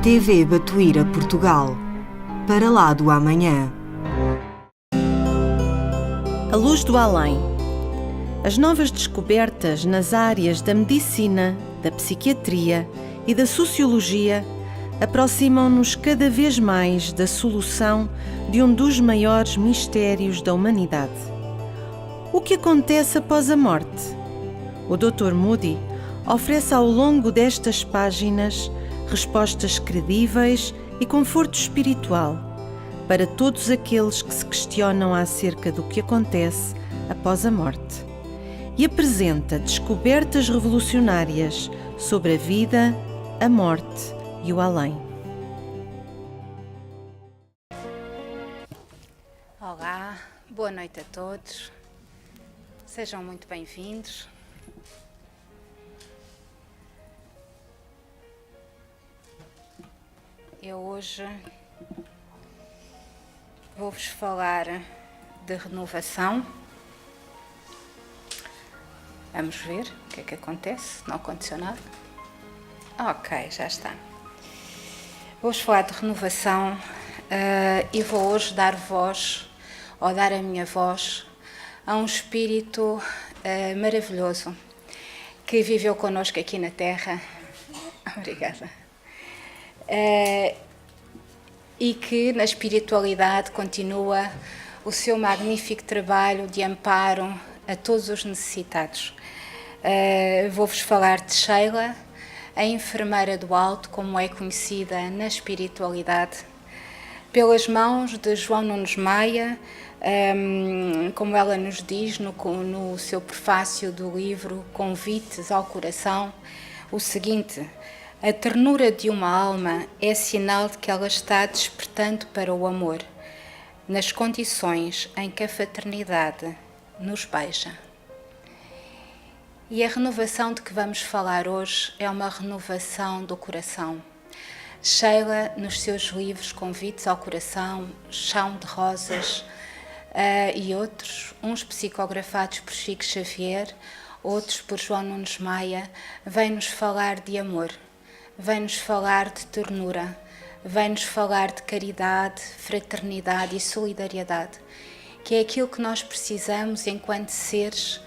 TV Batuíra Portugal. Para lá do amanhã. A luz do além. As novas descobertas nas áreas da medicina, da psiquiatria e da sociologia aproximam-nos cada vez mais da solução de um dos maiores mistérios da humanidade. O que acontece após a morte? O Dr. Moody oferece ao longo destas páginas respostas credíveis e conforto espiritual para todos aqueles que se questionam acerca do que acontece após a morte e apresenta descobertas revolucionárias sobre a vida, a morte e o além. Olá, boa noite a todos. Sejam muito bem-vindos. Eu hoje vou-vos falar de renovação. Vamos ver o que é que acontece. Não aconteceu nada? Ok, já está. Vou-vos falar de renovação e vou hoje dar voz, ou dar a minha voz, a um espírito maravilhoso que viveu connosco aqui na Terra. Obrigada. E que na espiritualidade continua o seu magnífico trabalho de amparo a todos os necessitados. Vou-vos falar de Sheila, a enfermeira do alto, como é conhecida na espiritualidade, pelas mãos de João Nunes Maia, como ela nos diz no seu prefácio do livro Convites ao Coração, o seguinte: a ternura de uma alma é sinal de que ela está despertando para o amor, nas condições em que a fraternidade nos beija. E a renovação de que vamos falar hoje é uma renovação do coração. Sheila, nos seus livros Convites ao Coração, Chão de Rosas e outros, uns psicografados por Chico Xavier, outros por João Nunes Maia, vem-nos falar de amor. Vem-nos falar de ternura, vem-nos falar de caridade, fraternidade e solidariedade, que é aquilo que nós precisamos enquanto seres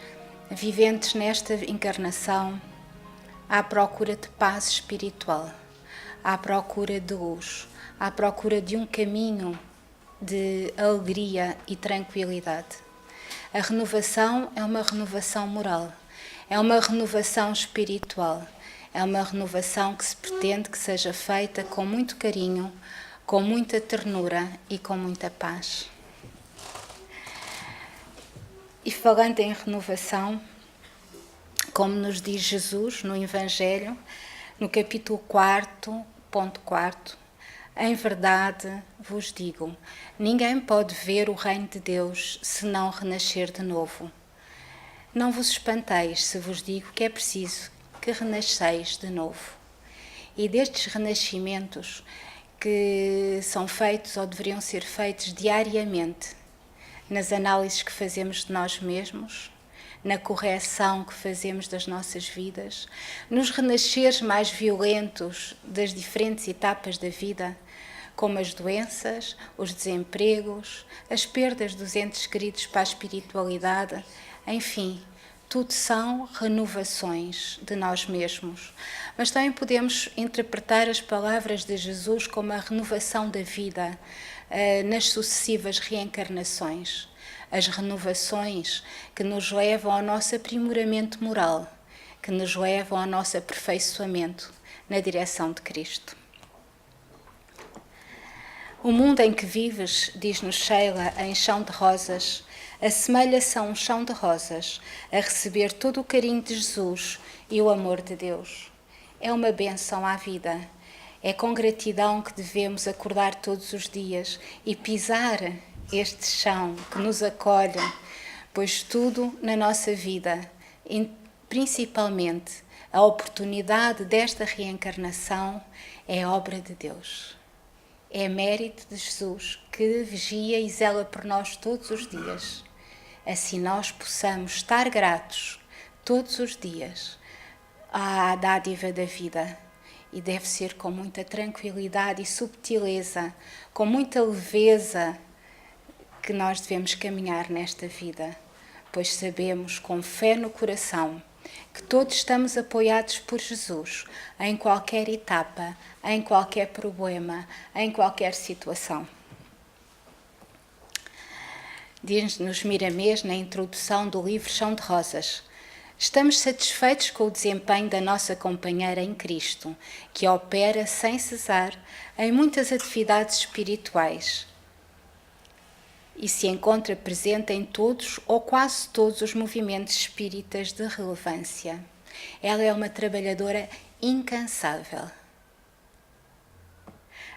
viventes nesta encarnação, à procura de paz espiritual, à procura de luz, à procura de um caminho de alegria e tranquilidade. A renovação é uma renovação moral, é uma renovação espiritual. É uma renovação que se pretende que seja feita com muito carinho, com muita ternura e com muita paz. E falando em renovação, como nos diz Jesus no Evangelho, no capítulo 4, ponto 4, em verdade vos digo, ninguém pode ver o reino de Deus se não renascer de novo. Não vos espanteis se vos digo que é preciso que renasceis de novo. E destes renascimentos que são feitos ou deveriam ser feitos diariamente, nas análises que fazemos de nós mesmos, na correção que fazemos das nossas vidas, nos renasceres mais violentos das diferentes etapas da vida, como as doenças, os desempregos, as perdas dos entes queridos para a espiritualidade, enfim, tudo são renovações de nós mesmos. Mas também podemos interpretar as palavras de Jesus como a renovação da vida nas sucessivas reencarnações. As renovações que nos levam ao nosso aprimoramento moral, que nos levam ao nosso aperfeiçoamento na direção de Cristo. O mundo em que vives, diz-nos Sheila, em Chão de Rosas, assemelha-se a um chão de rosas, a receber todo o carinho de Jesus e o amor de Deus. É uma bênção à vida. É com gratidão que devemos acordar todos os dias e pisar este chão que nos acolhe, pois tudo na nossa vida, principalmente a oportunidade desta reencarnação, é obra de Deus. É mérito de Jesus que vigia e zela por nós todos os dias. Assim nós possamos estar gratos todos os dias à dádiva da vida e deve ser com muita tranquilidade e subtileza, com muita leveza, que nós devemos caminhar nesta vida, pois sabemos, com fé no coração, que todos estamos apoiados por Jesus em qualquer etapa, em qualquer problema, em qualquer situação. Diz-nos Miramês na introdução do livro Chão de Rosas: estamos satisfeitos com o desempenho da nossa companheira em Cristo, que opera sem cessar em muitas atividades espirituais e se encontra presente em todos ou quase todos os movimentos espíritas de relevância. Ela é uma trabalhadora incansável.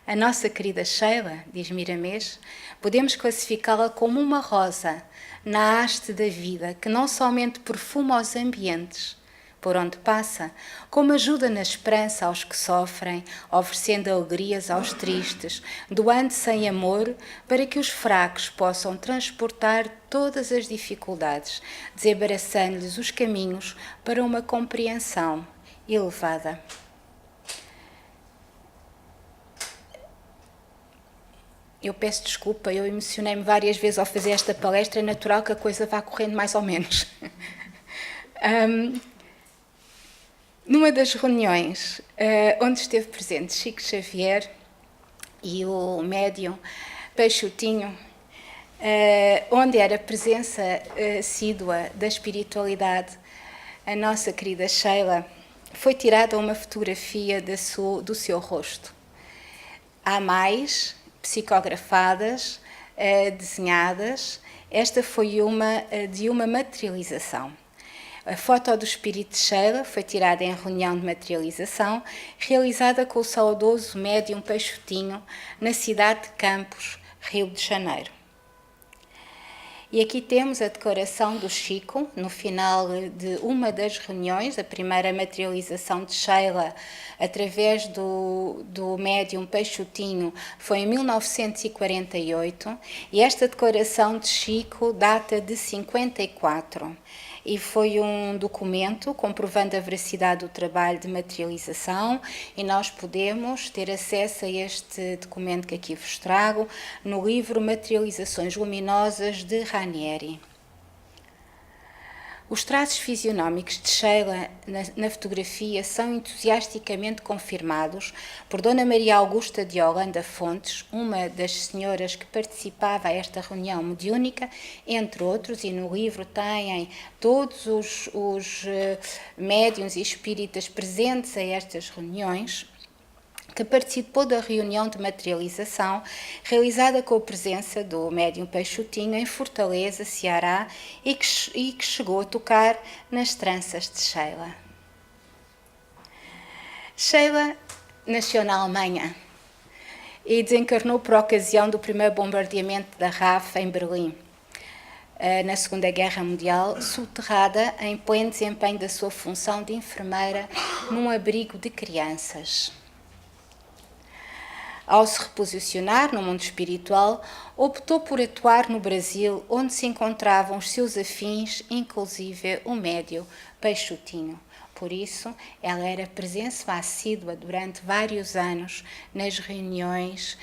A nossa querida Sheila, diz Miramês, podemos classificá-la como uma rosa na haste da vida, que não somente perfuma os ambientes por onde passa, como ajuda na esperança aos que sofrem, oferecendo alegrias aos tristes, doando-se em amor para que os fracos possam transportar todas as dificuldades, desembaraçando-lhes os caminhos para uma compreensão elevada. Eu peço desculpa, eu emocionei-me várias vezes ao fazer esta palestra, é natural que a coisa vá correndo mais ou menos. Numa das reuniões onde esteve presente Chico Xavier e o médium Peixotinho, onde era presença assídua da espiritualidade, a nossa querida Sheila, foi tirada uma fotografia do seu rosto. Há mais psicografadas, desenhadas. Esta foi de uma materialização. A foto do espírito de Sheila foi tirada em reunião de materialização, realizada com o saudoso médium Peixotinho, na cidade de Campos, Rio de Janeiro. E aqui temos a declaração do Chico, no final de uma das reuniões, a primeira materialização de Sheila, através do médium Peixotinho, foi em 1948, e esta declaração de Chico data de 54. E foi um documento comprovando a veracidade do trabalho de materialização, e nós podemos ter acesso a este documento que aqui vos trago no livro Materializações Luminosas de Ranieri. Os traços fisionómicos de Sheila na fotografia são entusiasticamente confirmados por Dona Maria Augusta de Holanda Fontes, uma das senhoras que participava a esta reunião mediúnica, entre outros, e no livro têm todos os médiuns e espíritas presentes a estas reuniões, que participou da reunião de materialização realizada com a presença do médium Peixotinho em Fortaleza, Ceará, e que chegou a tocar nas tranças de Sheila. Sheila nasceu na Alemanha e desencarnou por ocasião do primeiro bombardeamento da RAF em Berlim, na Segunda Guerra Mundial, soterrada em pleno desempenho da sua função de enfermeira num abrigo de crianças. Ao se reposicionar no mundo espiritual, optou por atuar no Brasil, onde se encontravam os seus afins, inclusive o médium Peixotinho. Por isso, ela era presença assídua durante vários anos nas reuniões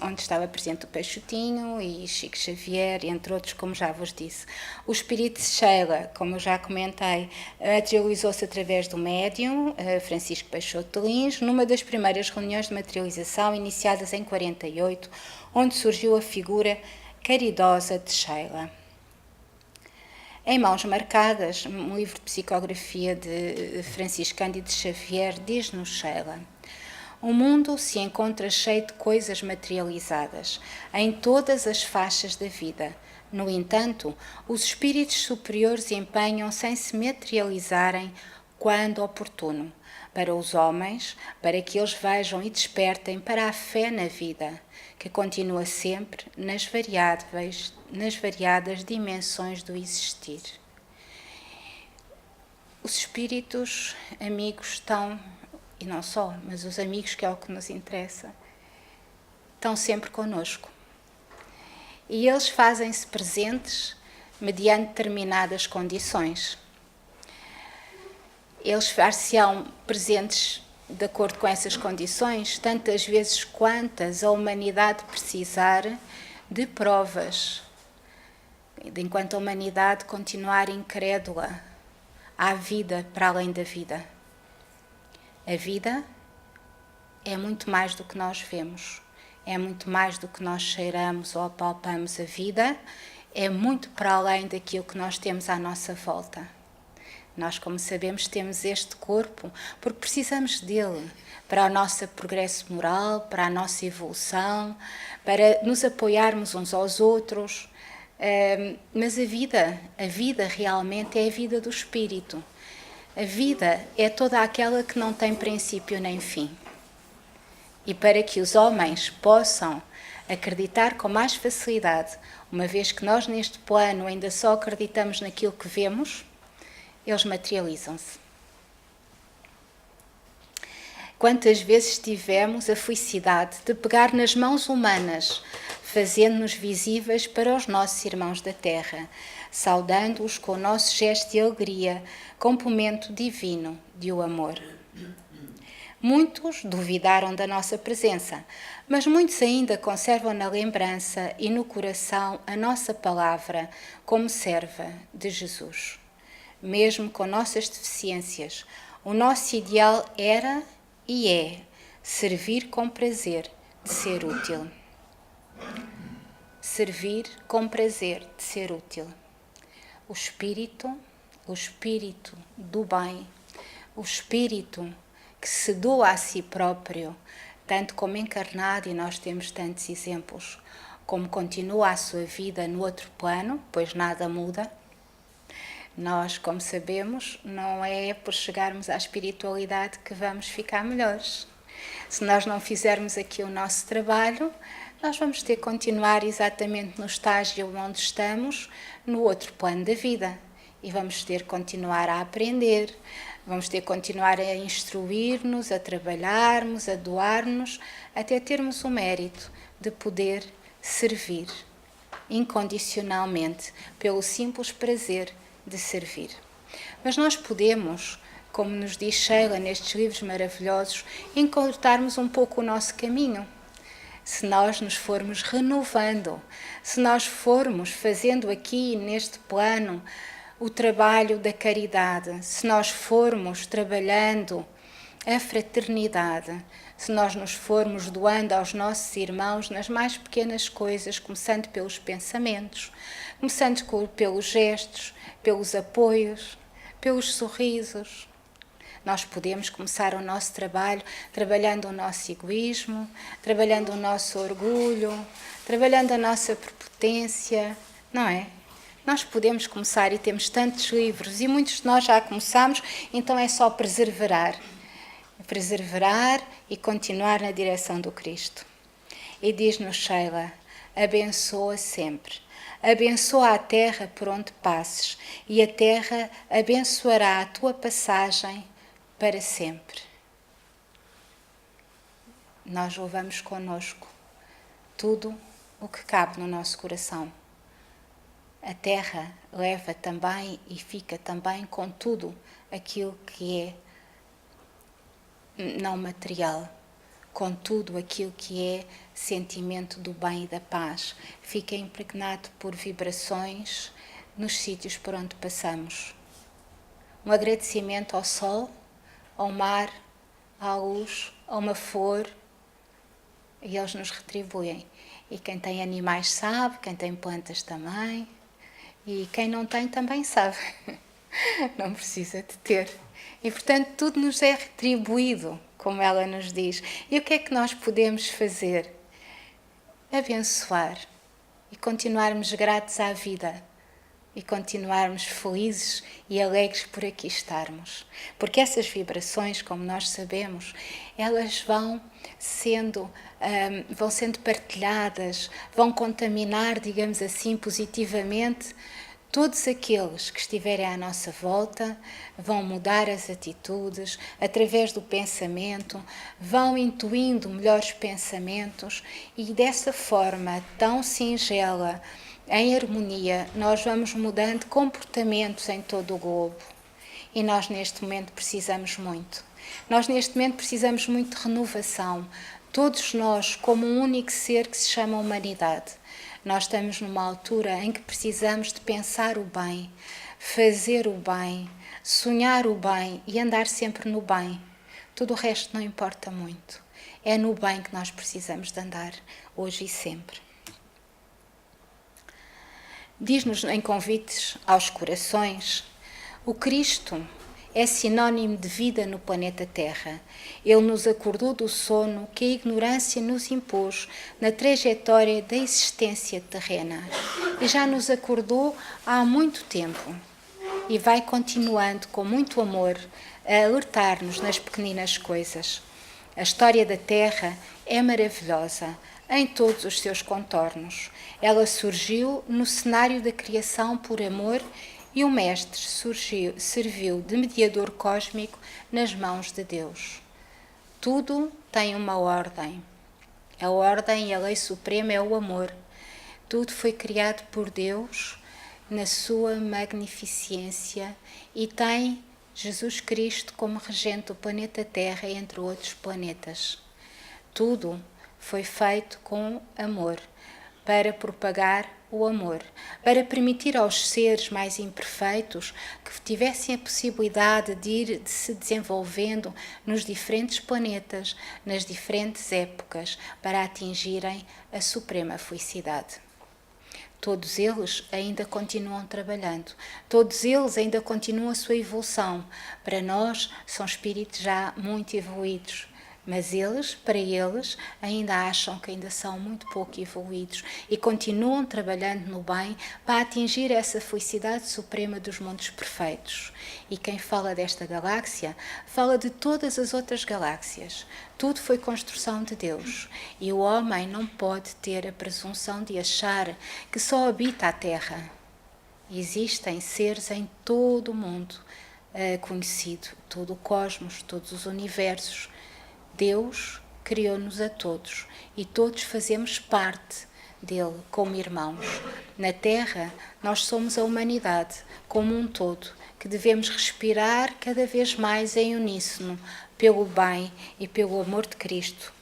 onde estava presente o Peixotinho e Chico Xavier, entre outros, como já vos disse. O espírito de Sheila, como eu já comentei, materializou-se através do médium Francisco Peixoto de Lins, numa das primeiras reuniões de materialização iniciadas em 48, onde surgiu a figura caridosa de Sheila. Em Mãos Marcadas, um livro de psicografia de Francisco Cândido Xavier, diz-nos Sheila: o mundo se encontra cheio de coisas materializadas, em todas as faixas da vida. No entanto, os espíritos superiores empenham-se em se materializarem quando oportuno, para os homens, para que eles vejam e despertem para a fé na vida, que continua sempre nas variadas dimensões do existir. Os espíritos amigos estão, e não só, mas os amigos, que é o que nos interessa, estão sempre connosco. E eles fazem-se presentes mediante determinadas condições. Eles far-se-ão presentes de acordo com essas condições, tantas vezes quantas a humanidade precisar de provas, enquanto a humanidade continuar incrédula à vida para além da vida. A vida é muito mais do que nós vemos, é muito mais do que nós cheiramos ou apalpamos. A vida é muito para além daquilo que nós temos à nossa volta. Nós, como sabemos, temos este corpo porque precisamos dele para o nosso progresso moral, para a nossa evolução, para nos apoiarmos uns aos outros. Mas a vida realmente é a vida do espírito. A vida é toda aquela que não tem princípio nem fim. E para que os homens possam acreditar com mais facilidade, uma vez que nós neste plano ainda só acreditamos naquilo que vemos, eles materializam-se. Quantas vezes tivemos a felicidade de pegar nas mãos humanas, fazendo-nos visíveis para os nossos irmãos da terra, saudando-os com o nosso gesto de alegria, complemento divino de o amor. Muitos duvidaram da nossa presença, mas muitos ainda conservam na lembrança e no coração a nossa palavra como serva de Jesus. Mesmo com nossas deficiências, o nosso ideal era e é servir com prazer de ser útil. Servir com prazer de ser útil. O espírito do bem, o espírito que se doa a si próprio, tanto como encarnado, e nós temos tantos exemplos, como continua a sua vida no outro plano, pois nada muda. Nós, como sabemos, não é por chegarmos à espiritualidade que vamos ficar melhores. Se nós não fizermos aqui o nosso trabalho, nós vamos ter que continuar exatamente no estágio onde estamos, no outro plano da vida. E vamos ter que continuar a aprender, vamos ter que continuar a instruir-nos, a trabalharmos, a doar-nos, até termos o mérito de poder servir incondicionalmente, pelo simples prazer de servir. Mas nós podemos, como nos diz Sheila nestes livros maravilhosos, encurtarmos um pouco o nosso caminho. Se nós nos formos renovando, se nós formos fazendo aqui neste plano o trabalho da caridade, se nós formos trabalhando a fraternidade, se nós nos formos doando aos nossos irmãos nas mais pequenas coisas, começando pelos pensamentos, começando pelos gestos, pelos apoios, pelos sorrisos, nós podemos começar o nosso trabalho trabalhando o nosso egoísmo, trabalhando o nosso orgulho, trabalhando a nossa prepotência, não é? Nós podemos começar e temos tantos livros e muitos de nós já começamos, então é só perseverar e continuar na direção do Cristo. E diz-nos Sheila, abençoa sempre, abençoa a terra por onde passes e a terra abençoará a tua passagem para sempre. Nós levamos connosco tudo o que cabe no nosso coração. A terra leva também e fica também com tudo aquilo que é não material, com tudo aquilo que é sentimento do bem e da paz. Fica impregnado por vibrações nos sítios por onde passamos. Um agradecimento ao sol, ao mar, à luz, a uma flor, e eles nos retribuem. E quem tem animais sabe, quem tem plantas também. E quem não tem também sabe, não precisa de ter. E, portanto, tudo nos é retribuído, como ela nos diz. E o que é que nós podemos fazer? Abençoar e continuarmos gratos à vida e continuarmos felizes e alegres por aqui estarmos. Porque essas vibrações, como nós sabemos, elas vão sendo partilhadas, vão contaminar, digamos assim, positivamente todos aqueles que estiverem à nossa volta, vão mudar as atitudes através do pensamento, vão intuindo melhores pensamentos e dessa forma tão singela, em harmonia, nós vamos mudando comportamentos em todo o globo. E nós neste momento precisamos muito Nós neste momento precisamos muito de renovação. Todos nós, como um único ser que se chama humanidade. Nós estamos numa altura em que precisamos de pensar o bem, fazer o bem, sonhar o bem e andar sempre no bem. Tudo o resto não importa muito. É no bem que nós precisamos de andar, hoje e sempre. Diz-nos em convites aos corações, o Cristo é sinónimo de vida no planeta Terra. Ele nos acordou do sono que a ignorância nos impôs na trajetória da existência terrena. E já nos acordou há muito tempo. E vai continuando com muito amor a alertar-nos nas pequeninas coisas. A história da Terra é maravilhosa em todos os seus contornos. Ela surgiu no cenário da criação por amor e o Mestre serviu de mediador cósmico nas mãos de Deus. Tudo tem uma ordem. A ordem e a lei suprema é o amor. Tudo foi criado por Deus na sua magnificência e tem Jesus Cristo como regente do planeta Terra, entre outros planetas. Tudo foi feito com amor, para propagar o amor, para permitir aos seres mais imperfeitos que tivessem a possibilidade de se desenvolvendo nos diferentes planetas, nas diferentes épocas, para atingirem a suprema felicidade. Todos eles ainda continuam trabalhando, todos eles ainda continuam a sua evolução. Para nós, são espíritos já muito evoluídos, mas eles, para eles, ainda acham que ainda são muito pouco evoluídos e continuam trabalhando no bem para atingir essa felicidade suprema dos mundos perfeitos. E quem fala desta galáxia, fala de todas as outras galáxias. Tudo foi construção de Deus e o homem não pode ter a presunção de achar que só habita a Terra. Existem seres em todo o mundo conhecido, todo o cosmos, todos os universos. Deus criou-nos a todos e todos fazemos parte dele como irmãos. Na Terra, nós somos a humanidade como um todo, que devemos respirar cada vez mais em uníssono, pelo bem e pelo amor de Cristo.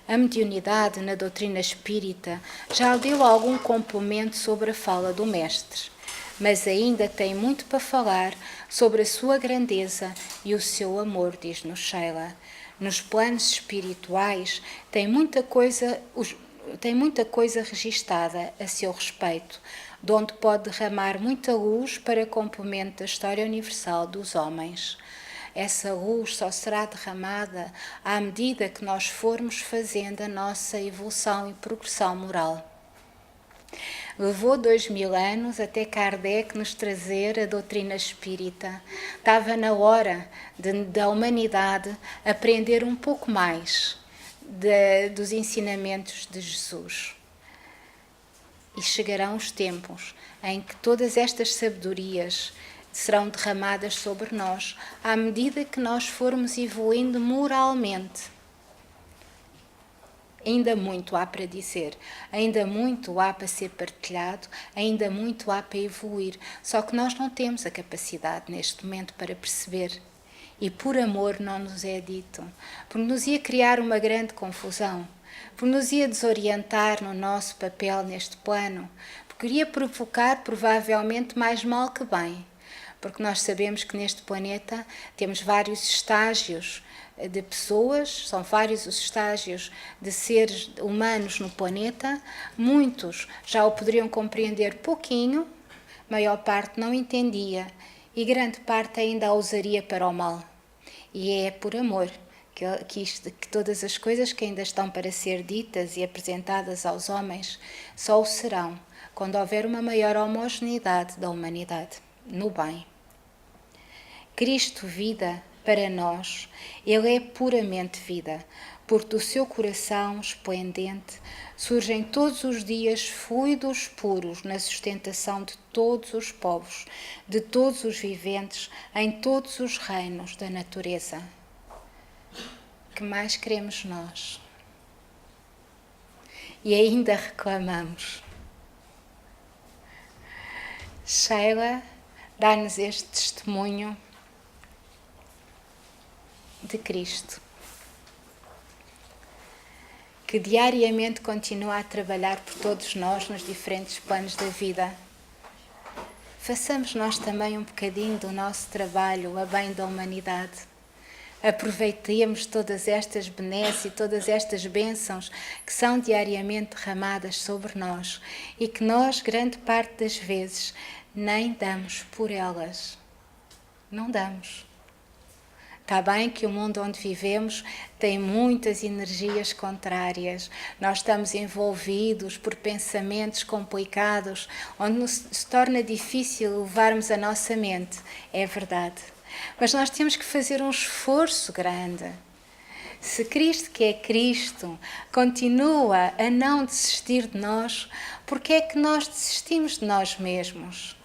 A mediunidade na doutrina espírita já deu algum complemento sobre a fala do Mestre, mas ainda tem muito para falar sobre a sua grandeza e o seu amor, diz-nos Sheila. Nos planos espirituais tem muita coisa registada a seu respeito, de onde pode derramar muita luz para complemento da história universal dos homens. Essa luz só será derramada à medida que nós formos fazendo a nossa evolução e progressão moral. Levou 2000 anos até Kardec nos trazer a doutrina espírita. Estava na hora da humanidade aprender um pouco mais dos ensinamentos de Jesus. E chegarão os tempos em que todas estas sabedorias serão derramadas sobre nós à medida que nós formos evoluindo moralmente. Ainda muito há para dizer, ainda muito há para ser partilhado, ainda muito há para evoluir, só que nós não temos a capacidade neste momento para perceber. E por amor não nos é dito, porque nos ia criar uma grande confusão, porque nos ia desorientar no nosso papel neste plano, porque iria provocar provavelmente mais mal que bem, porque nós sabemos que neste planeta temos vários estágios de pessoas, são vários os estágios de seres humanos no planeta, muitos já o poderiam compreender pouquinho, maior parte não entendia e grande parte ainda a usaria para o mal. E é por amor que todas as coisas que ainda estão para ser ditas e apresentadas aos homens só o serão quando houver uma maior homogeneidade da humanidade, no bem. Cristo, vida, para nós, Ele é puramente vida, porque do seu coração esplendente surgem todos os dias fluidos puros na sustentação de todos os povos, de todos os viventes, em todos os reinos da natureza. Que mais queremos nós? E ainda reclamamos. Sheila dá-nos este testemunho de Cristo, que diariamente continua a trabalhar por todos nós nos diferentes planos da vida. Façamos nós também um bocadinho do nosso trabalho a bem da humanidade. Aproveitemos todas estas benesses e todas estas bênçãos que são diariamente derramadas sobre nós e que nós, grande parte das vezes, nem damos por elas. Não damos. Está bem que o mundo onde vivemos tem muitas energias contrárias. Nós estamos envolvidos por pensamentos complicados, onde se torna difícil levarmos a nossa mente. É verdade. Mas nós temos que fazer um esforço grande. Se Cristo, que é Cristo, continua a não desistir de nós, por que é que nós desistimos de nós mesmos?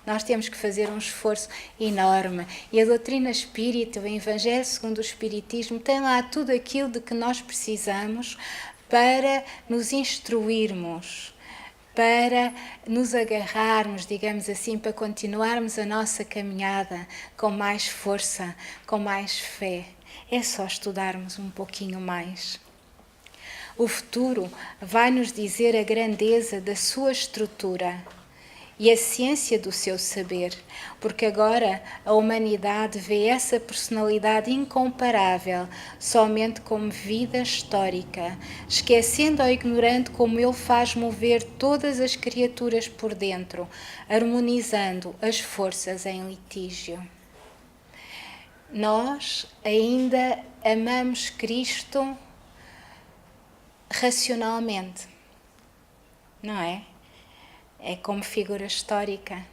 Nós temos que fazer um esforço enorme. E a doutrina espírita, o Evangelho segundo o Espiritismo, tem lá tudo aquilo de que nós precisamos para nos instruirmos, para nos agarrarmos, digamos assim, para continuarmos a nossa caminhada com mais força, com mais fé. É só estudarmos um pouquinho mais. O futuro vai nos dizer a grandeza da sua estrutura e a ciência do seu saber, porque agora a humanidade vê essa personalidade incomparável somente como vida histórica, esquecendo ou ignorando como ele faz mover todas as criaturas por dentro, harmonizando as forças em litígio. Nós ainda amamos Cristo racionalmente, não é? É como figura histórica.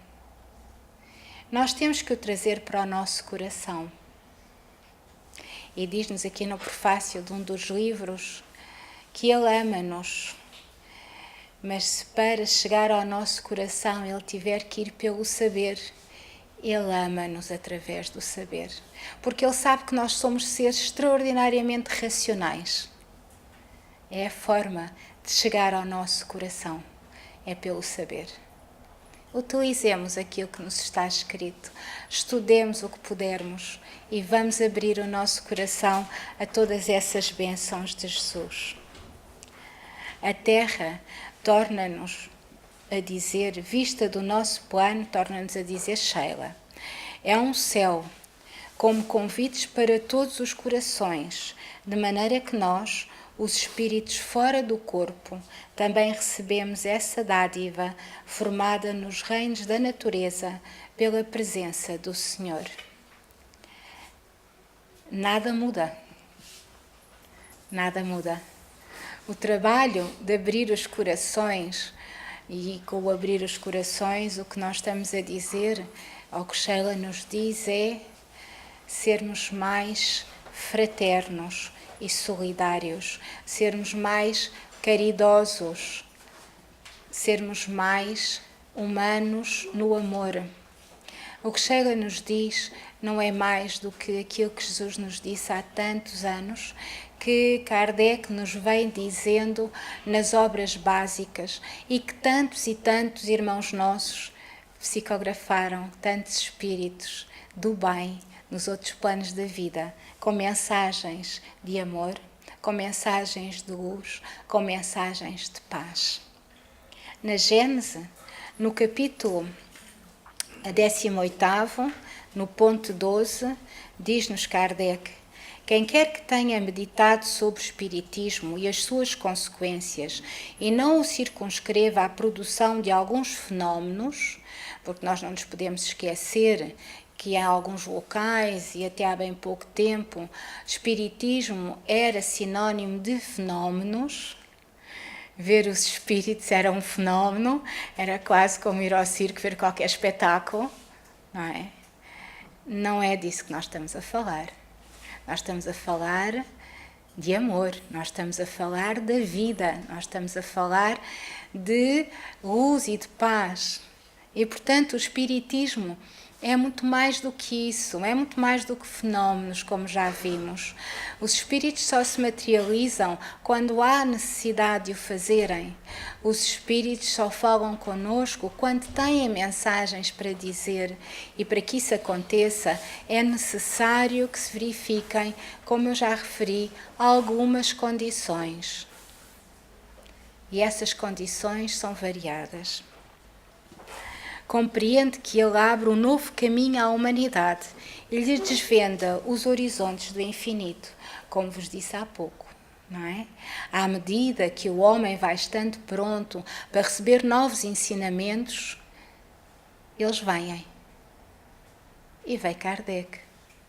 Nós temos que o trazer para o nosso coração. E diz-nos aqui no prefácio de um dos livros que Ele ama-nos, mas se para chegar ao nosso coração Ele tiver que ir pelo saber, Ele ama-nos através do saber. Porque Ele sabe que nós somos seres extraordinariamente racionais. É a forma de chegar ao nosso coração. É pelo saber. Utilizemos aquilo que nos está escrito, estudemos o que pudermos e vamos abrir o nosso coração a todas essas bênçãos de Jesus. A terra torna-nos a dizer, vista do nosso plano, torna-nos a dizer Sheila. É um céu, como convites para todos os corações, de maneira que nós, os espíritos fora do corpo, também recebemos essa dádiva formada nos reinos da natureza pela presença do Senhor. Nada muda. Nada muda. O trabalho de abrir os corações, e com o abrir os corações, o que nós estamos a dizer, ao que Sheila nos diz, é sermos mais fraternos e solidários, sermos mais caridosos, sermos mais humanos no amor. O que Sheila nos diz não é mais do que aquilo que Jesus nos disse há tantos anos, que Kardec nos vem dizendo nas obras básicas e que tantos e tantos irmãos nossos psicografaram, tantos espíritos do bem nos outros planos da vida, com mensagens de amor, com mensagens de luz, com mensagens de paz. Na Gênese, no capítulo 18º, no ponto 12, diz-nos Kardec: quem quer que tenha meditado sobre o Espiritismo e as suas consequências e não o circunscreva à produção de alguns fenómenos, porque nós não nos podemos esquecer que em alguns locais, e até há bem pouco tempo, espiritismo era sinónimo de fenómenos. Ver os espíritos era um fenómeno, era quase como ir ao circo ver qualquer espetáculo, não é? Não é disso que nós estamos a falar. Nós estamos a falar de amor, nós estamos a falar da vida, nós estamos a falar de luz e de paz. E, portanto, o espiritismo É muito mais do que isso, é muito mais do que fenómenos, como já vimos. Os espíritos só se materializam quando há necessidade de o fazerem. Os espíritos só falam connosco quando têm mensagens para dizer. E para que isso aconteça, é necessário que se verifiquem, como eu já referi, algumas condições. E essas condições são variadas. Compreende que ele abre um novo caminho à humanidade e lhe desvenda os horizontes do infinito, como vos disse há pouco, não é? À medida que o homem vai estando pronto para receber novos ensinamentos, eles vêm. E veio Kardec.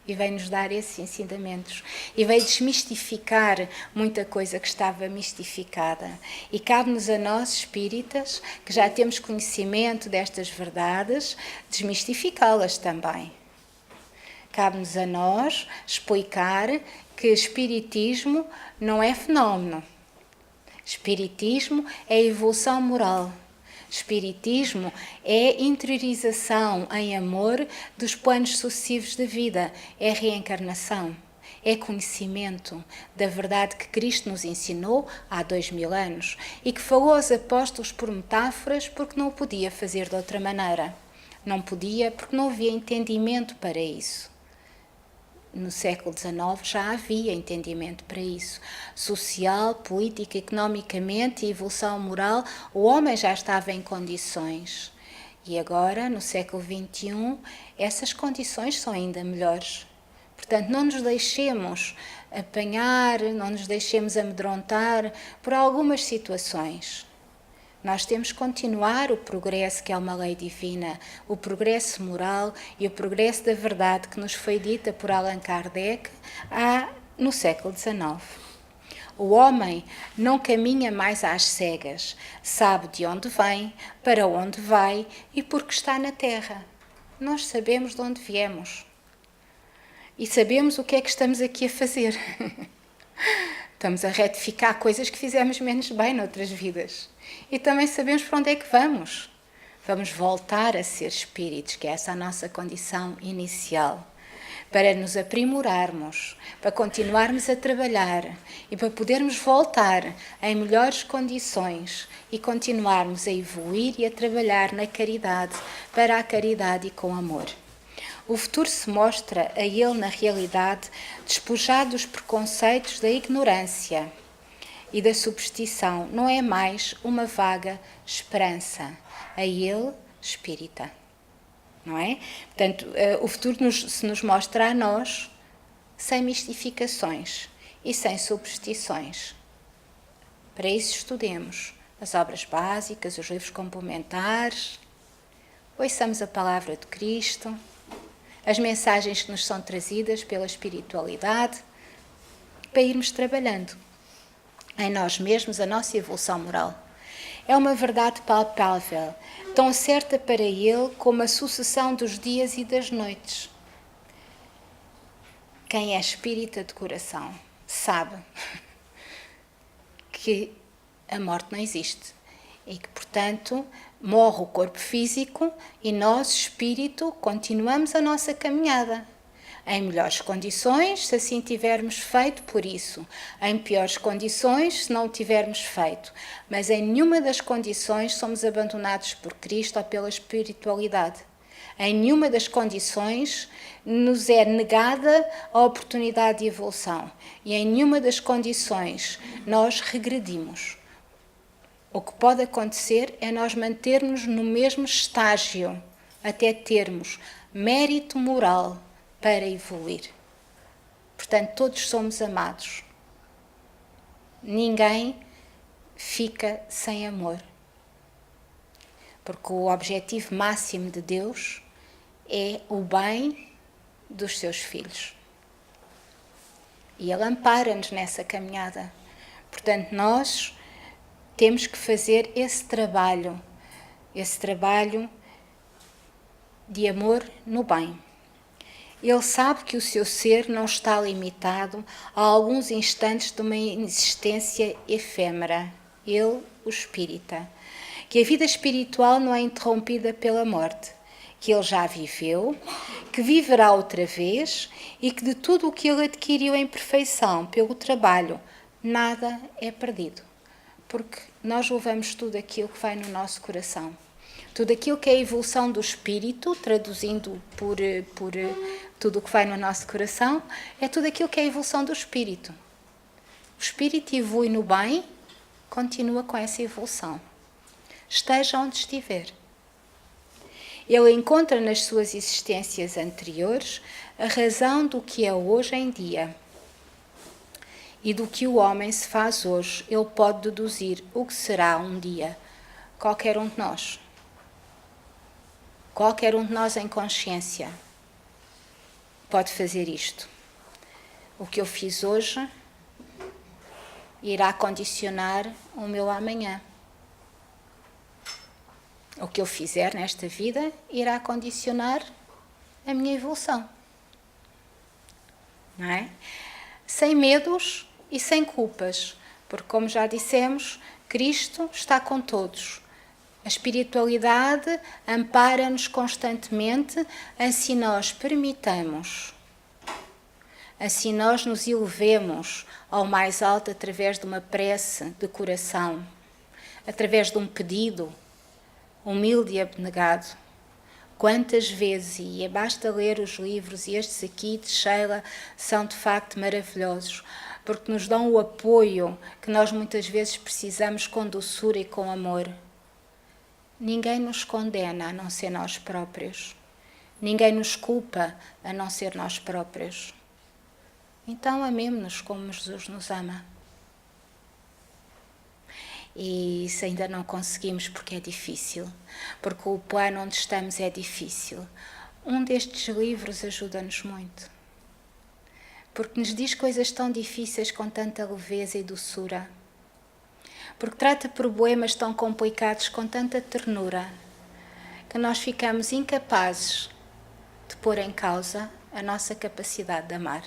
E veio nos dar esses ensinamentos. E veio desmistificar muita coisa que estava mistificada. E cabe-nos a nós, espíritas, que já temos conhecimento destas verdades, desmistificá-las também. Cabe-nos a nós explicar que espiritismo não é fenómeno. Espiritismo é evolução moral. Espiritismo é interiorização em amor dos planos sucessivos da vida, é reencarnação, é conhecimento da verdade que Cristo nos ensinou há 2000 anos e que falou aos apóstolos por metáforas porque não o podia fazer de outra maneira. Não podia porque não havia entendimento para isso. No século XIX já havia entendimento para isso. Social, política, economicamente e evolução moral, o homem já estava em condições. E agora, no século XXI, essas condições são ainda melhores. Portanto, não nos deixemos apanhar, não nos deixemos amedrontar por algumas situações. Nós temos que continuar o progresso que é uma lei divina, o progresso moral e o progresso da verdade que nos foi dita por Allan Kardec no século XIX. O homem não caminha mais às cegas, sabe de onde vem, para onde vai e por que está na Terra. Nós sabemos de onde viemos e sabemos o que é que estamos aqui a fazer. Estamos a retificar coisas que fizemos menos bem noutras vidas. E também sabemos para onde é que vamos. Vamos voltar a ser espíritos, que é essa a nossa condição inicial. Para nos aprimorarmos, para continuarmos a trabalhar e para podermos voltar em melhores condições e continuarmos a evoluir e a trabalhar na caridade, para a caridade e com amor. O futuro se mostra a ele, na realidade, despojado dos preconceitos da ignorância e da superstição. Não é mais uma vaga esperança. A ele, espírita. Não é? Portanto, o futuro se nos mostra a nós sem mistificações e sem superstições. Para isso estudemos as obras básicas, os livros complementares, ouçamos a palavra de Cristo, as mensagens que nos são trazidas pela espiritualidade, para irmos trabalhando em nós mesmos a nossa evolução moral. É uma verdade palpável, tão certa para ele como a sucessão dos dias e das noites. Quem é espírita de coração sabe que a morte não existe e que, portanto, morre o corpo físico e nós, espírito, continuamos a nossa caminhada. Em melhores condições, se assim tivermos feito por isso. Em piores condições, se não o tivermos feito. Mas em nenhuma das condições somos abandonados por Cristo ou pela espiritualidade. Em nenhuma das condições nos é negada a oportunidade de evolução. E em nenhuma das condições nós regredimos. O que pode acontecer é nós mantermos no mesmo estágio, até termos mérito moral para evoluir. Portanto, todos somos amados. Ninguém fica sem amor. Porque o objetivo máximo de Deus é o bem dos seus filhos. E Ele ampara-nos nessa caminhada. Portanto, nós temos que fazer esse trabalho de amor no bem. Ele sabe que o seu ser não está limitado a alguns instantes de uma existência efêmera. Ele, o espírita. Que a vida espiritual não é interrompida pela morte. que ele já viveu, que viverá outra vez e que de tudo o que ele adquiriu em perfeição pelo trabalho, nada é perdido. Porque nós levamos tudo aquilo que vai no nosso coração. Tudo aquilo que é a evolução do espírito, traduzindo por tudo o que vai no nosso coração, é tudo aquilo que é a evolução do espírito. O espírito evolui no bem, continua com essa evolução. Esteja onde estiver. Ele encontra nas suas existências anteriores a razão do que é hoje em dia. E do que o homem se faz hoje, ele pode deduzir o que será um dia. Qualquer um de nós. Qualquer um de nós em consciência pode fazer isto. O que eu fiz hoje irá condicionar o meu amanhã. O que eu fizer nesta vida irá condicionar a minha evolução. Não é? Sem medos e sem culpas, porque, como já dissemos, Cristo está com todos. A espiritualidade ampara-nos constantemente, assim nós permitamos, assim nós nos elevemos ao mais alto através de uma prece de coração, através de um pedido humilde e abnegado. Quantas vezes, e basta ler os livros, e estes aqui de Sheila são de facto maravilhosos, porque nos dão o apoio que nós muitas vezes precisamos com doçura e com amor. Ninguém nos condena a não ser nós próprios. Ninguém nos culpa a não ser nós próprios. Então amemo-nos como Jesus nos ama. E se ainda não conseguimos, porque é difícil, porque o plano onde estamos é difícil, um destes livros ajuda-nos muito. Porque nos diz coisas tão difíceis com tanta leveza e doçura. Porque trata problemas tão complicados com tanta ternura, que nós ficamos incapazes de pôr em causa a nossa capacidade de amar.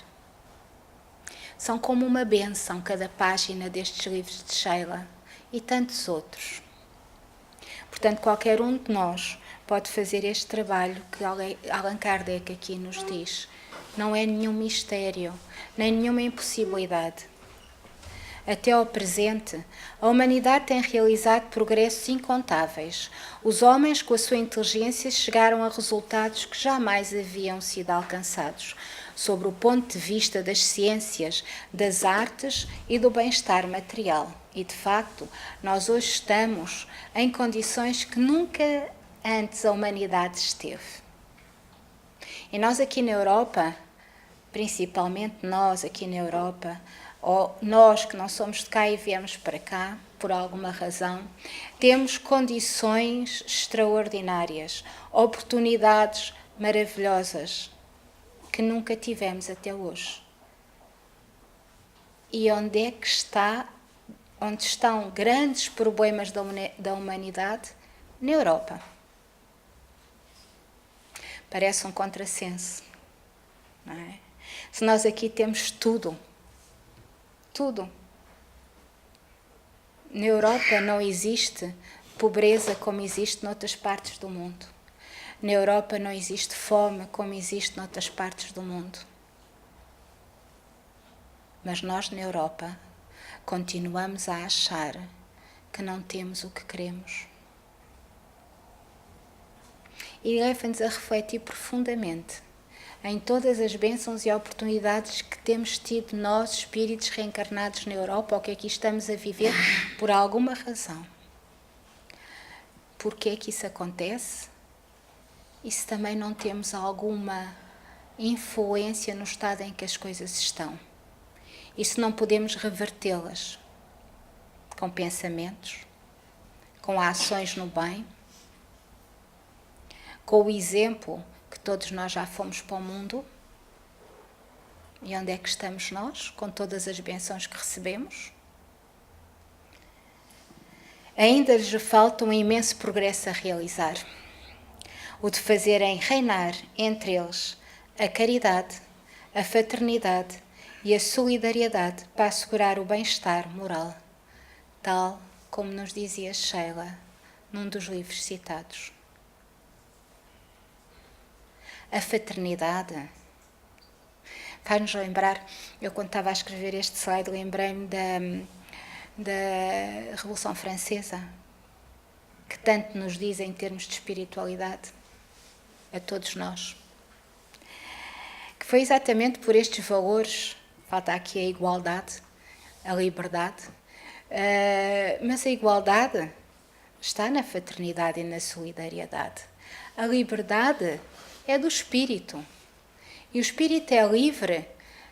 São como uma bênção cada página destes livros de Sheila e tantos outros. Portanto, qualquer um de nós pode fazer este trabalho que Allan Kardec aqui nos diz. Não é nenhum mistério, nem nenhuma impossibilidade. Até ao presente, a humanidade tem realizado progressos incontáveis. Os homens, com a sua inteligência, chegaram a resultados que jamais haviam sido alcançados, sobre o ponto de vista das ciências, das artes e do bem-estar material. E, de facto, nós hoje estamos em condições que nunca antes a humanidade esteve. E nós aqui na Europa, principalmente nós aqui na Europa, ou nós que não somos de cá e viemos para cá, por alguma razão, temos condições extraordinárias, oportunidades maravilhosas que nunca tivemos até hoje. E onde é que onde estão grandes problemas da humanidade? Na Europa. Parece um contrassenso, não é? Se nós aqui temos tudo. Na Europa não existe pobreza como existe noutras partes do mundo. Na Europa não existe fome como existe noutras partes do mundo. Mas nós na Europa continuamos a achar que não temos o que queremos. E leva-nos a refletir profundamente em todas as bênçãos e oportunidades que temos tido nós, espíritos reencarnados na Europa, ou que aqui estamos a viver por alguma razão. Porquê é que isso acontece? E se também não temos alguma influência no estado em que as coisas estão? E se não podemos revertê-las com pensamentos, com ações no bem, com o exemplo que todos nós já fomos para o mundo? E onde é que estamos nós, com todas as bênçãos que recebemos? Ainda lhes falta um imenso progresso a realizar. O de fazerem reinar entre eles a caridade, a fraternidade e a solidariedade para assegurar o bem-estar moral, tal como nos dizia Sheila num dos livros citados. a fraternidade. Faz-nos lembrar, eu quando estava a escrever este slide, lembrei-me da Revolução Francesa, que tanto nos diz em termos de espiritualidade, a todos nós. Que foi exatamente por estes valores, falta aqui a igualdade, a liberdade, mas a igualdade está na fraternidade e na solidariedade. A liberdade é do espírito. E o espírito é livre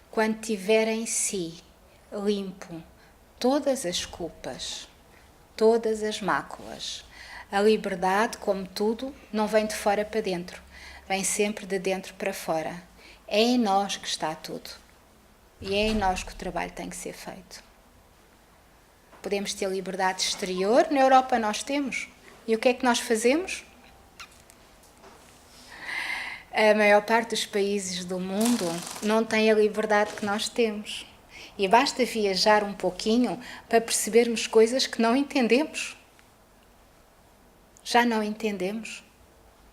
quando tiver em si limpo todas as culpas, todas as máculas. A liberdade, como tudo, não vem de fora para dentro, vem sempre de dentro para fora. É em nós que está tudo. E é em nós que o trabalho tem que ser feito. Podemos ter liberdade exterior, na Europa nós temos. E o que é que nós fazemos? A maior parte dos países do mundo não tem a liberdade que nós temos. E basta viajar um pouquinho para percebermos coisas que não entendemos. Já não entendemos.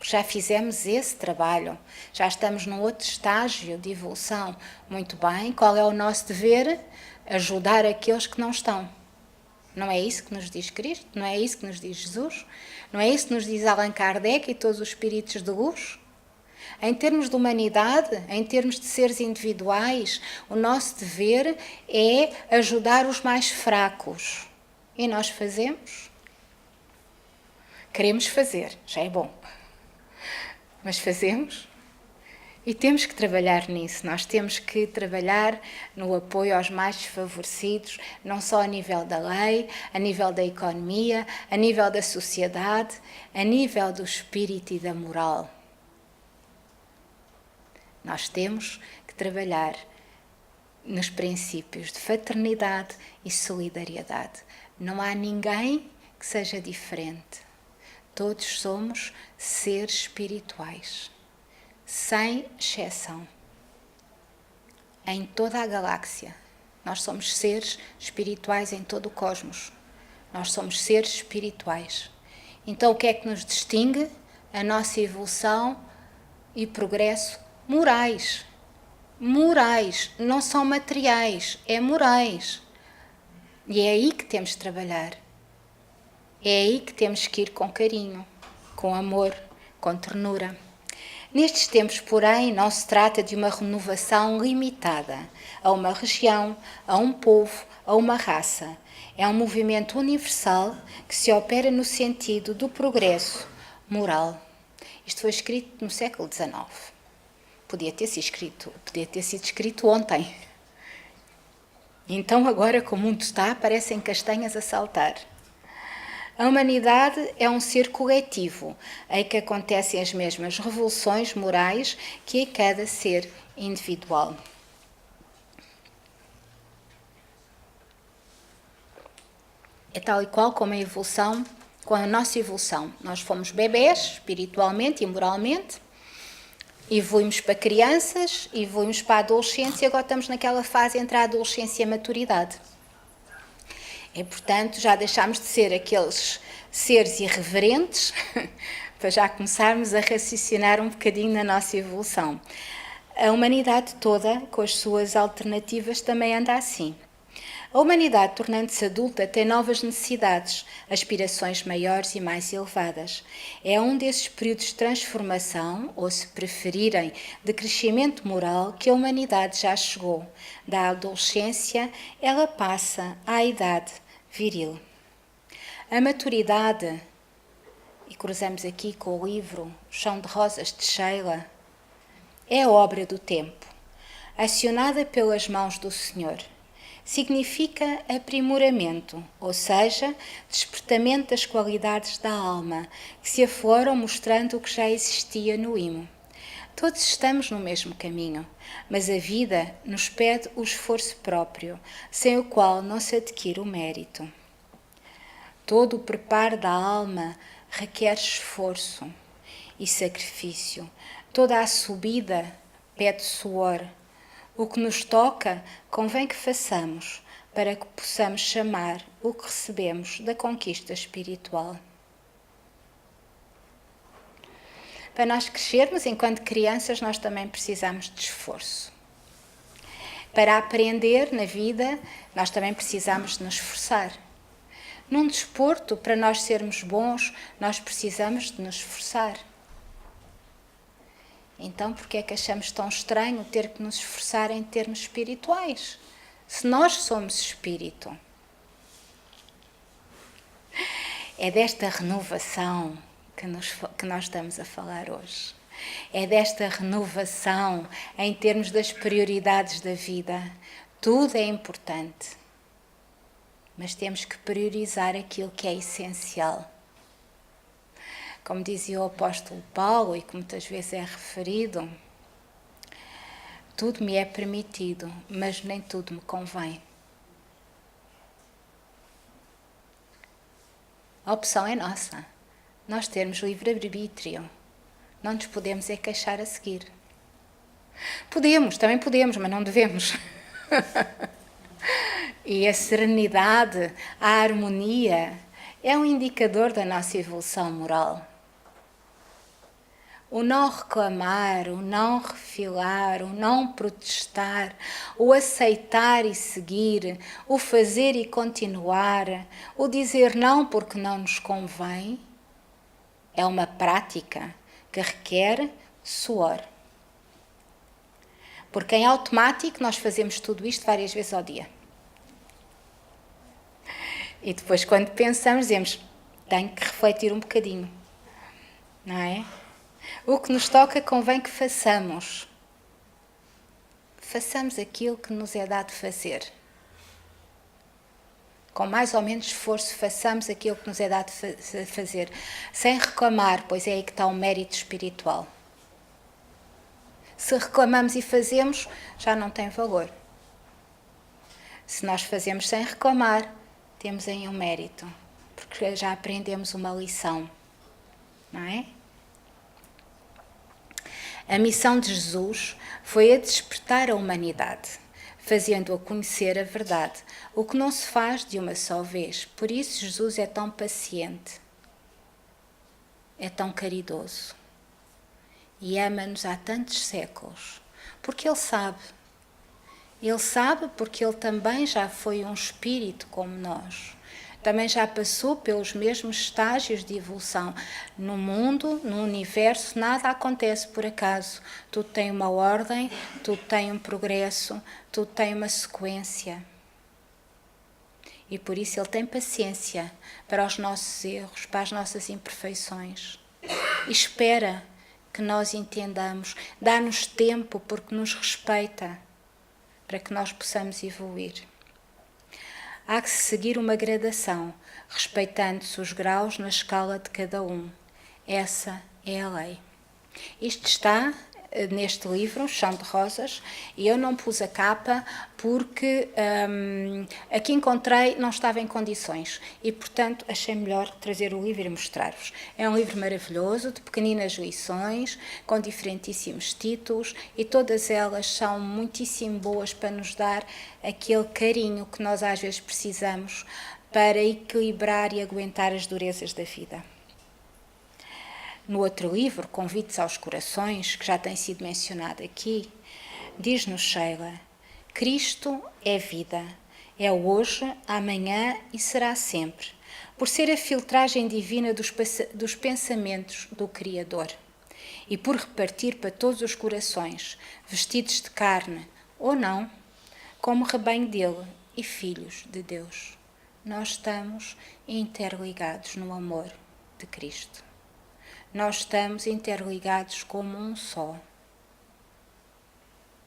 Já fizemos esse trabalho. Já estamos num outro estágio de evolução. Muito bem, qual é o nosso dever? Ajudar aqueles que não estão. Não é isso que nos diz Cristo? Não é isso que nos diz Jesus? Não é isso que nos diz Allan Kardec e todos os espíritos de luz? Em termos de humanidade, em termos de seres individuais, o nosso dever é ajudar os mais fracos. E nós fazemos? Queremos fazer, já é bom. Mas fazemos? E temos que trabalhar nisso. Nós temos que trabalhar no apoio aos mais desfavorecidos, não só a nível da lei, a nível da economia, a nível da sociedade, a nível do espírito e da moral. Nós temos que trabalhar nos princípios de fraternidade e solidariedade. Não há ninguém que seja diferente. Todos somos seres espirituais, sem exceção. Em toda a galáxia, nós somos seres espirituais em todo o cosmos. Nós somos seres espirituais. Então, o que é que nos distingue? A nossa evolução e progresso morais. Morais, não são materiais, é morais. E é aí que temos de trabalhar. É aí que temos que ir com carinho, com amor, com ternura. Nestes tempos, porém, não se trata de uma renovação limitada a uma região, a um povo, a uma raça. É um movimento universal que se opera no sentido do progresso moral. Isto foi escrito no século XIX. Podia ter sido escrito ontem. Então, agora que o mundo está, parecem castanhas a saltar. A humanidade é um ser coletivo, em que acontecem as mesmas revoluções morais que em cada ser individual. É tal e qual como a evolução, com a nossa evolução. Nós fomos bebés, espiritualmente e moralmente, evoluímos para crianças, evoluímos para a adolescência e agora estamos naquela fase entre a adolescência e a maturidade. E, portanto, já deixámos de ser aqueles seres irreverentes para já começarmos a raciocinar um bocadinho na nossa evolução. A humanidade toda, com as suas alternativas, também anda assim. A humanidade, tornando-se adulta, tem novas necessidades, aspirações maiores e mais elevadas. É um desses períodos de transformação, ou se preferirem, de crescimento moral, que a humanidade já chegou. Da adolescência, ela passa à idade viril. A maturidade, e cruzamos aqui com o livro Chão de Rosas de Sheila, é obra do tempo, acionada pelas mãos do Senhor. Significa aprimoramento, ou seja, despertamento das qualidades da alma, que se afloram mostrando o que já existia no imo. Todos estamos no mesmo caminho, mas a vida nos pede o esforço próprio, sem o qual não se adquire o mérito. Todo o preparo da alma requer esforço e sacrifício. Toda a subida pede suor. O que nos toca convém que façamos para que possamos chamar o que recebemos da conquista espiritual. Para nós crescermos enquanto crianças, nós também precisamos de esforço. Para aprender na vida, nós também precisamos de nos esforçar. Num desporto, para nós sermos bons, nós precisamos de nos esforçar. Então, por que é que achamos tão estranho ter que nos esforçar em termos espirituais? Se nós somos espírito. É desta renovação que nós estamos a falar hoje. É desta renovação em termos das prioridades da vida. Tudo é importante, mas temos que priorizar aquilo que é essencial. Como dizia o apóstolo Paulo, e que muitas vezes é referido, tudo me é permitido, mas nem tudo me convém. A opção é nossa. Nós temos livre-arbítrio. Não nos podemos é queixar a seguir. Também podemos, mas não devemos. E a serenidade, a harmonia, é um indicador da nossa evolução moral. O não reclamar, o não refilar, o não protestar, o aceitar e seguir, o fazer e continuar, o dizer não porque não nos convém, é uma prática que requer suor. Porque em automático nós fazemos tudo isto várias vezes ao dia. E depois quando pensamos, dizemos, tenho que refletir um bocadinho, não é? O que nos toca convém que façamos. Façamos aquilo que nos é dado fazer. Com mais ou menos esforço, façamos aquilo que nos é dado fazer. Sem reclamar, pois é aí que está o mérito espiritual. Se reclamamos e fazemos, já não tem valor. Se nós fazemos sem reclamar, temos aí um mérito. Porque já aprendemos uma lição. Não é? A missão de Jesus foi a despertar a humanidade, fazendo-a conhecer a verdade, o que não se faz de uma só vez. Por isso Jesus é tão paciente, é tão caridoso e ama-nos há tantos séculos, porque Ele sabe. Ele sabe porque Ele também já foi um espírito como nós. Também já passou pelos mesmos estágios de evolução. No mundo, no universo, nada acontece por acaso. Tudo tem uma ordem, tudo tem um progresso, tudo tem uma sequência. E por isso Ele tem paciência para os nossos erros, para as nossas imperfeições. E espera que nós entendamos. Dá-nos tempo porque nos respeita, para que nós possamos evoluir. Há que seguir uma gradação, respeitando-se os graus na escala de cada um. Essa é a lei. Isto está neste livro, Chão de Rosas, e eu não pus a capa porque aqui encontrei, não estava em condições e, portanto, achei melhor trazer o livro e mostrar-vos. É um livro maravilhoso, de pequeninas lições, com diferentíssimos títulos e todas elas são muitíssimo boas para nos dar aquele carinho que nós às vezes precisamos para equilibrar e aguentar as durezas da vida. No outro livro, Convites aos Corações, que já tem sido mencionado aqui, diz-nos Sheila: Cristo é vida, é hoje, amanhã e será sempre, por ser a filtragem divina dos pensamentos do Criador e por repartir para todos os corações, vestidos de carne ou não, como rebanho dele e filhos de Deus. Nós estamos interligados no amor de Cristo. Nós estamos interligados como um só.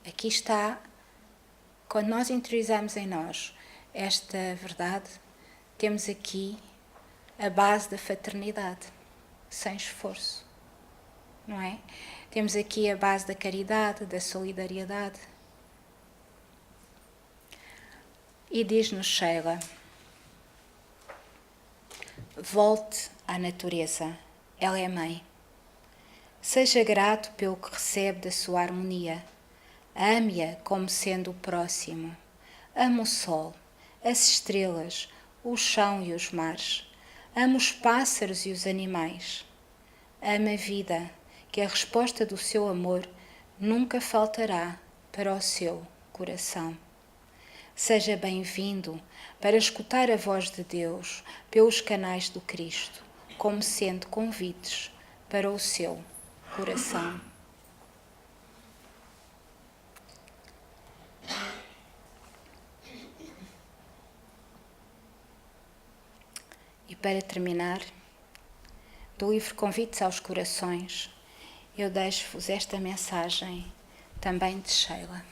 Aqui está, quando nós interiorizamos em nós esta verdade, temos aqui a base da fraternidade, sem esforço, não é? Temos aqui a base da caridade, da solidariedade. E diz-nos Sheila: volte à natureza. Ela é mãe. Seja grato pelo que recebe da sua harmonia. Ame-a como sendo o próximo. Ame o sol, as estrelas, o chão e os mares. Ame os pássaros e os animais. Ame a vida, que a resposta do seu amor nunca faltará para o seu coração. Seja bem-vindo para escutar a voz de Deus pelos canais do Cristo, como sendo convites para o seu coração. E para terminar, do livro Convites aos Corações, eu deixo-vos esta mensagem também de Sheila.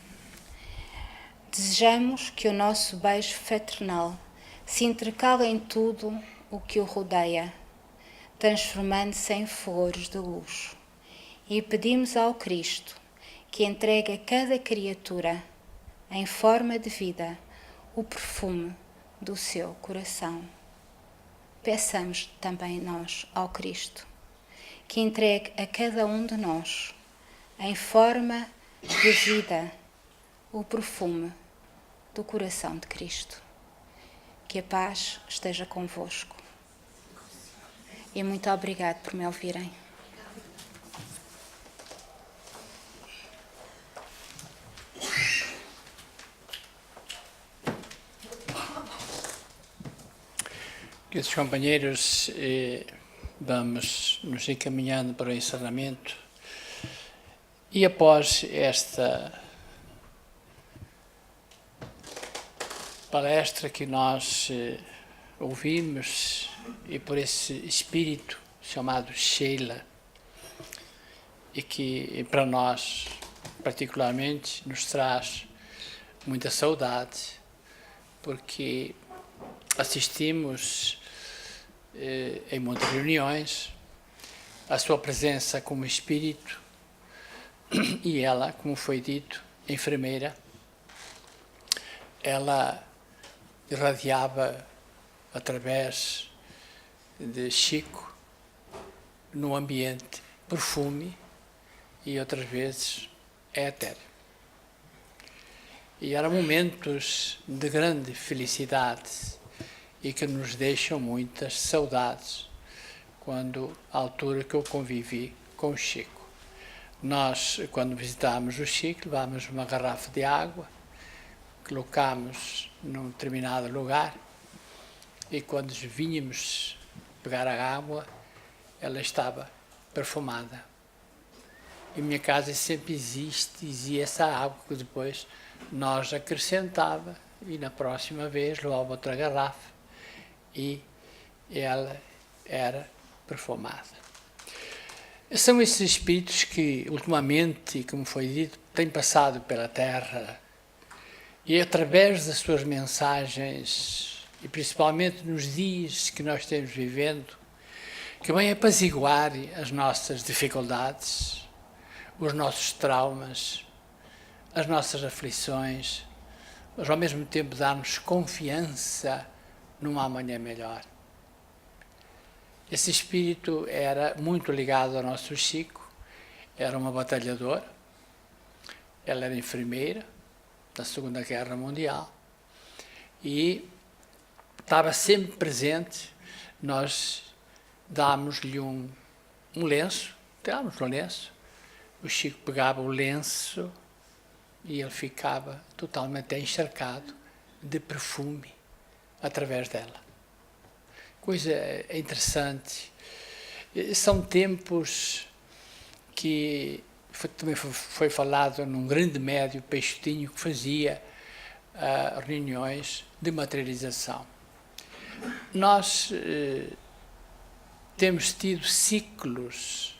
Desejamos que o nosso beijo fraternal se intercale em tudo o que o rodeia, transformando-se em flores de luz. E pedimos ao Cristo que entregue a cada criatura, em forma de vida, o perfume do seu coração. Peçamos também nós ao Cristo que entregue a cada um de nós, em forma de vida, o perfume do coração de Cristo. Que a paz esteja convosco. E muito obrigado por me ouvirem. Queridos companheiros, vamos nos encaminhando para o encerramento e após esta palestra que nós ouvimos e por esse espírito chamado Sheila e que para nós particularmente nos traz muita saudade porque assistimos em muitas reuniões a sua presença como espírito e ela, como foi dito, enfermeira, ela irradiava através de Chico no ambiente perfume e outras vezes éter. E eram momentos de grande felicidade e que nos deixam muitas saudades quando a altura que eu convivi com o Chico. Nós, quando visitámos o Chico, levámos uma garrafa de água, colocámos num determinado lugar e quando vínhamos pegar a água, ela estava perfumada. Em minha casa sempre existia essa água que depois nós acrescentava e na próxima vez levava outra garrafa e ela era perfumada. São esses espíritos que ultimamente, como foi dito, têm passado pela Terra e através das suas mensagens e principalmente nos dias que nós estamos vivendo, que vêm apaziguar as nossas dificuldades, os nossos traumas, as nossas aflições, mas ao mesmo tempo dar-nos confiança numa amanhã melhor. Esse espírito era muito ligado ao nosso Chico, era uma batalhadora, ela era enfermeira da Segunda Guerra Mundial e estava sempre presente. Nós dámos-lhe um lenço, tirámos-lhe o lenço, o Chico pegava o lenço e ele ficava totalmente encharcado de perfume através dela. Coisa interessante. São tempos que também foi falado num grande médio, Peixotinho, que fazia reuniões de materialização. Nós temos tido ciclos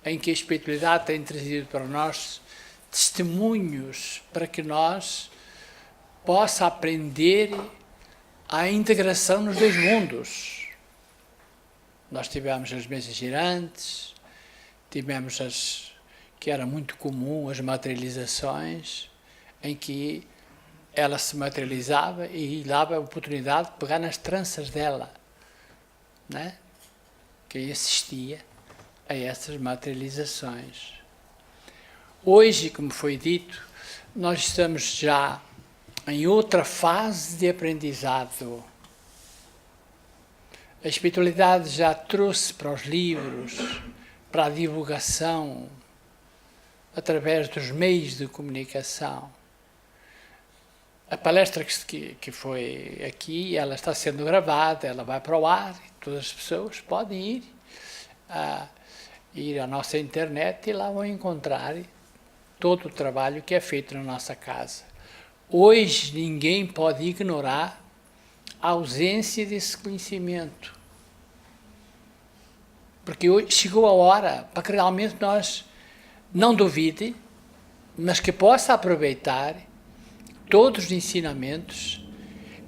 em que a espiritualidade tem trazido para nós testemunhos para que nós possa aprender a integração nos dois mundos. Nós tivemos as mesas girantes, tivemos que era muito comum, as materializações, em que ela se materializava e dava a oportunidade de pegar nas tranças dela, né? Que assistia a essas materializações. Hoje, como foi dito, nós estamos já em outra fase de aprendizado. A espiritualidade já trouxe para os livros, para a divulgação através dos meios de comunicação. A palestra que foi aqui, ela está sendo gravada, ela vai para o ar, e todas as pessoas podem ir à nossa internet e lá vão encontrar todo o trabalho que é feito na nossa casa. Hoje ninguém pode ignorar a ausência desse conhecimento, porque hoje chegou a hora para que realmente nós não duvide, mas que possa aproveitar todos os ensinamentos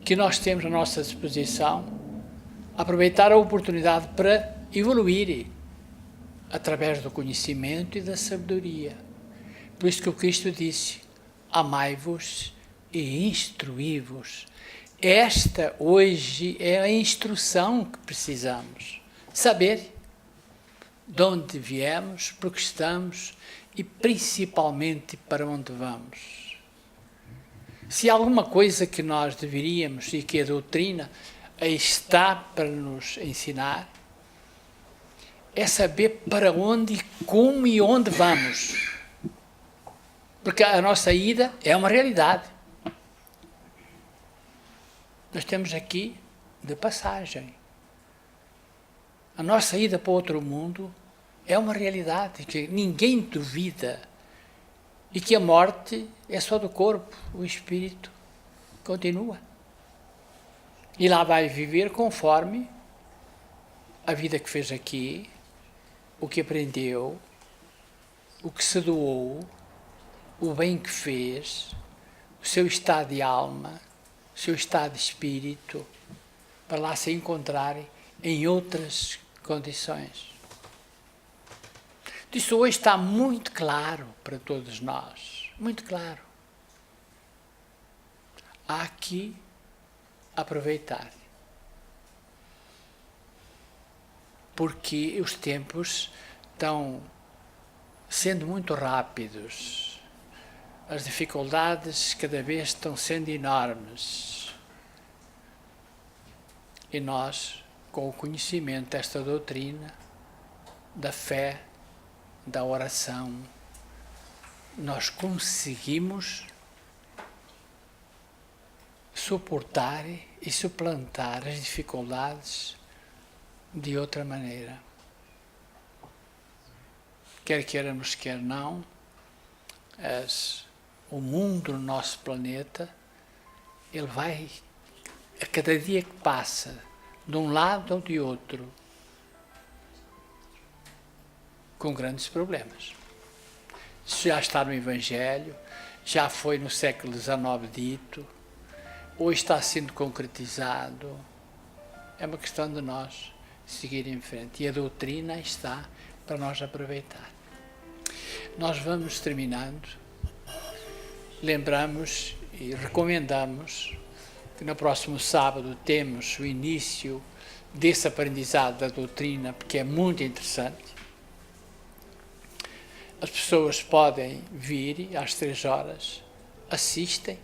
que nós temos à nossa disposição, aproveitar a oportunidade para evoluir através do conhecimento e da sabedoria. Por isso que o Cristo disse: amai-vos e instruí-vos. Esta hoje é a instrução que precisamos. Saber de onde viemos, porque estamos e principalmente para onde vamos. Se há alguma coisa que nós deveríamos e que a doutrina está para nos ensinar, é saber para onde, como e onde vamos. Porque a nossa ida é uma realidade. Nós estamos aqui de passagem. A nossa ida para outro mundo é uma realidade que ninguém duvida, e que a morte é só do corpo, o espírito continua. E lá vai viver conforme a vida que fez aqui, o que aprendeu, o que se doou, o bem que fez, o seu estado de alma, o seu estado de espírito, para lá se encontrarem em outras condições. Isso hoje está muito claro para todos nós, muito claro. Há que aproveitar, porque os tempos estão sendo muito rápidos, as dificuldades cada vez estão sendo enormes, e nós, com o conhecimento desta doutrina, da fé, da oração, nós conseguimos suportar e suplantar as dificuldades de outra maneira. Quer queiramos, quer não, o mundo no nosso planeta, ele vai, a cada dia que passa, de um lado ou de outro, com grandes problemas. Isso já está no Evangelho, já foi no século XIX dito, hoje está sendo concretizado. É uma questão de nós seguir em frente. E a doutrina está para nós aproveitar. Nós vamos terminando. Lembramos e recomendamos que no próximo sábado temos o início desse aprendizado da doutrina, porque é muito interessante. As pessoas podem vir às 3h, assistem,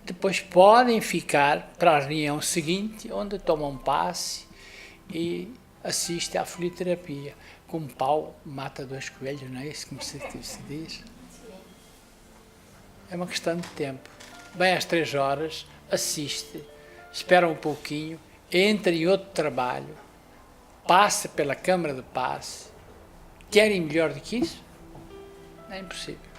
depois podem ficar para a reunião seguinte, onde tomam passe e assistem à folioterapia. Com pau mata 2 coelhos, não é isso que se diz? É uma questão de tempo. Vem às 3h, assiste, espera um pouquinho, entra em outro trabalho, passa pela Câmara de Passe. Querem melhor do que isso? É impossível.